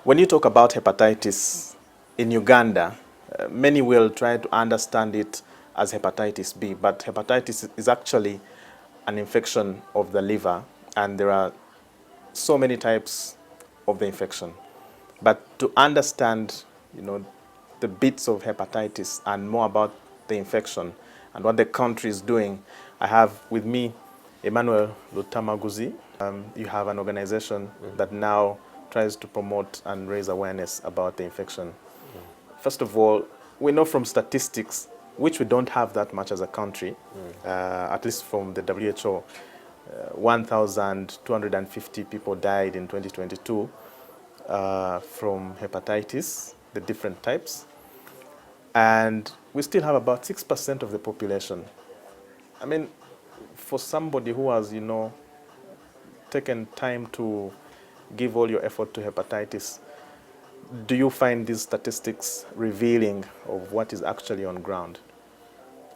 When you talk about hepatitis in Uganda, many will try to understand it as hepatitis B, but hepatitis is actually an infection of the liver, and there are so many types of the infection. But to understand, the bits of hepatitis and more about the infection and what the country is doing, I have with me Emmanuel Lutamaguzi. You have an organization that now tries to promote and raise awareness about the infection. First of all, we know from statistics, which we don't have that much as a country, at least from the WHO, 1,250 people died in 2022 from hepatitis, the different types. And we still have about 6% of the population. I mean, for somebody who has, taken time to give all your effort to hepatitis, do you find these statistics revealing of what is actually on ground?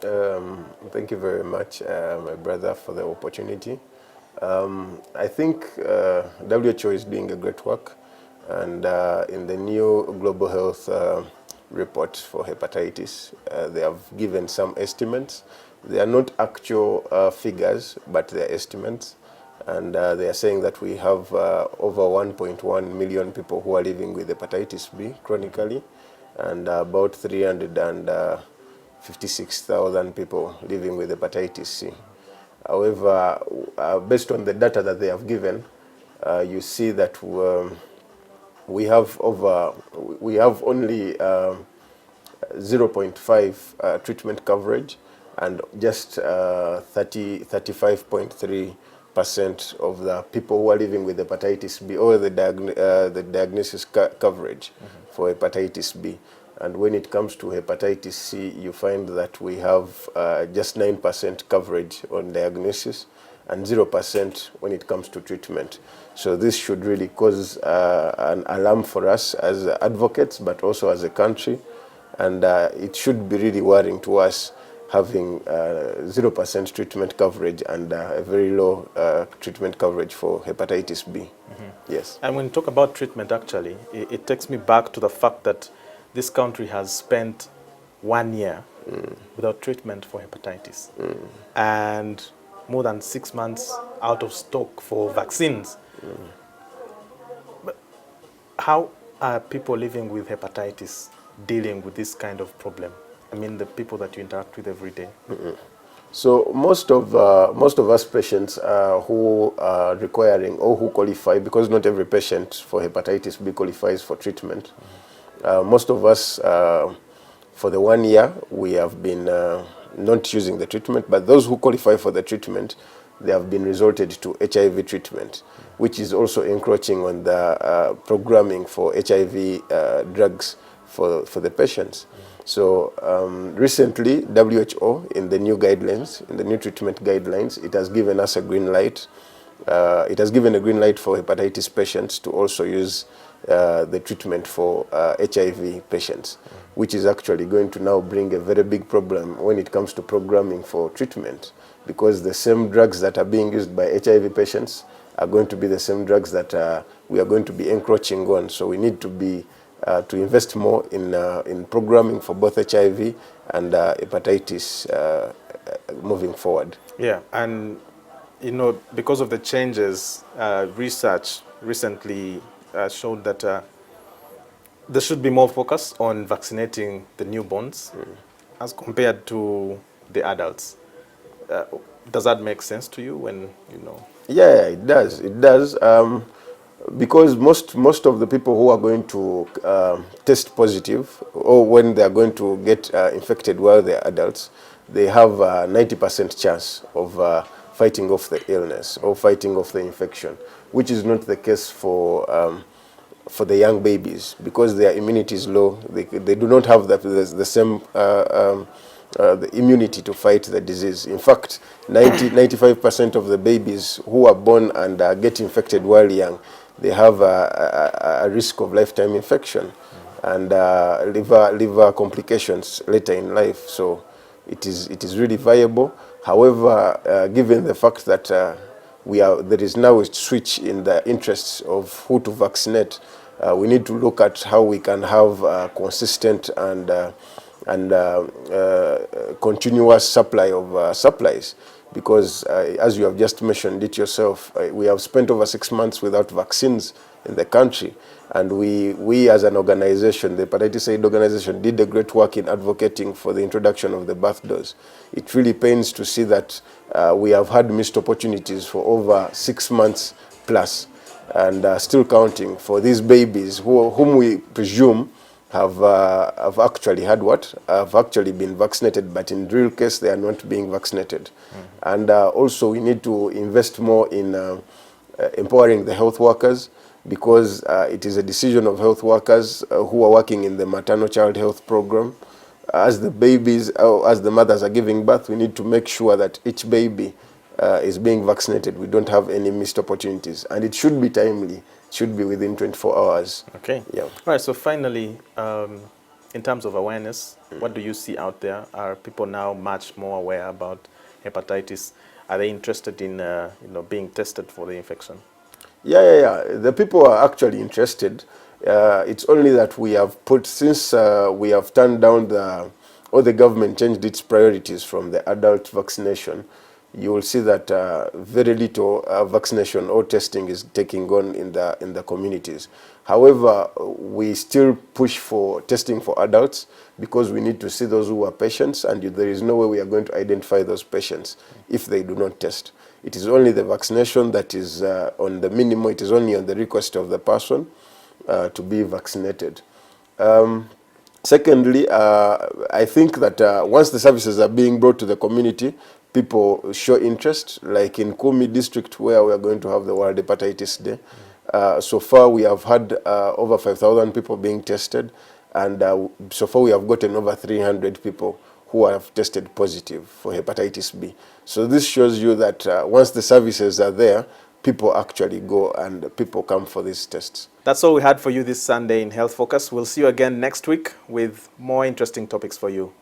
Thank you very much, my brother, for the opportunity. I think WHO is doing a great work, and in the new global health report for hepatitis, they have given some estimates. They are not actual figures, but they are estimates. And they are saying that we have over 1.1 million people who are living with hepatitis B chronically, and about 356,000 people living with hepatitis C. However, based on the data that they have given, you see that we have only 0.5 treatment coverage, and just 35.3% of the people who are living with hepatitis B, or the diagnosis coverage for hepatitis B. And when it comes to hepatitis C, you find that we have just 9% coverage on diagnosis and 0% when it comes to treatment. So this should really cause an alarm for us as advocates, but also as a country. And it should be really worrying to us, having 0% treatment coverage and a very low treatment coverage for hepatitis B. Yes. And when you talk about treatment, actually, it takes me back to the fact that this country has spent 1 year without treatment for hepatitis, and more than 6 months out of stock for vaccines. But how are people living with hepatitis dealing with this kind of problem? I mean, the people that you interact with every day. So most of us patients who are requiring or who qualify, because not every patient for hepatitis B qualifies for treatment. Most of us, for the 1 year, we have been not using the treatment, but those who qualify for the treatment, they have been resorted to HIV treatment, which is also encroaching on the programming for HIV drugs for the patients. So recently, WHO, in the new guidelines, in the new treatment guidelines, it has given us a green light. It has given a green light for hepatitis patients to also use the treatment for HIV patients, which is actually going to now bring a very big problem when it comes to programming for treatment, because the same drugs that are being used by HIV patients are going to be the same drugs that we are going to be encroaching on. So we need to be to invest more in programming for both HIV and hepatitis moving forward. Yeah, and because of the changes, research recently showed that there should be more focus on vaccinating the newborns as compared to the adults. Does that make sense to you when Yeah, it does. It does. Because most of the people who are going to test positive, or when they are going to get infected while they are adults, they have a 90% chance of fighting off the illness or fighting off the infection, which is not the case for the young babies, because their immunity is low. They do not have the same the immunity to fight the disease. In fact, 95% of the babies who are born and get infected while young, they have a risk of lifetime infection and liver complications later in life. So it is really viable. However, given the fact that there is now a switch in the interests of who to vaccinate, we need to look at how we can have consistent and continuous supply of supplies, because as you have just mentioned it yourself, we have spent over 6 months without vaccines in the country, and we as an organization, the Hepatitis Aid organization, did a great work in advocating for the introduction of the birth dose. It really pains to see that we have had missed opportunities for over 6 months plus, and still counting, for these babies whom we presume have actually had have actually been vaccinated, but in real case they are not being vaccinated. And also we need to invest more in empowering the health workers, because it is a decision of health workers who are working in the maternal child health program. As the babies, as the mothers are giving birth, we need to make sure that each baby is being vaccinated. We don't have any missed opportunities, and it should be timely. It should be within 24 hours. Okay. Yeah. All right. So finally, in terms of awareness, what do you see out there? Are people now much more aware about hepatitis? Are they interested in being tested for the infection? Yeah. The people are actually interested. It's only that we have since we have turned down or the government changed its priorities from the adult vaccination, you will see that very little vaccination or testing is taking on in the communities. However, we still push for testing for adults, because we need to see those who are patients, and there is no way we are going to identify those patients if they do not test. It is only the vaccination that is on the minimum. It is only on the request of the person to be vaccinated. Secondly, I think that once the services are being brought to the community, people show interest, like in Kumi district, where we are going to have the World Hepatitis Day. So far we have had over 5,000 people being tested, and so far we have gotten over 300 people who have tested positive for hepatitis B. So this shows you that once the services are there, people actually go and people come for these tests. That's all we had for you this Sunday in Health Focus. We'll see you again next week with more interesting topics for you.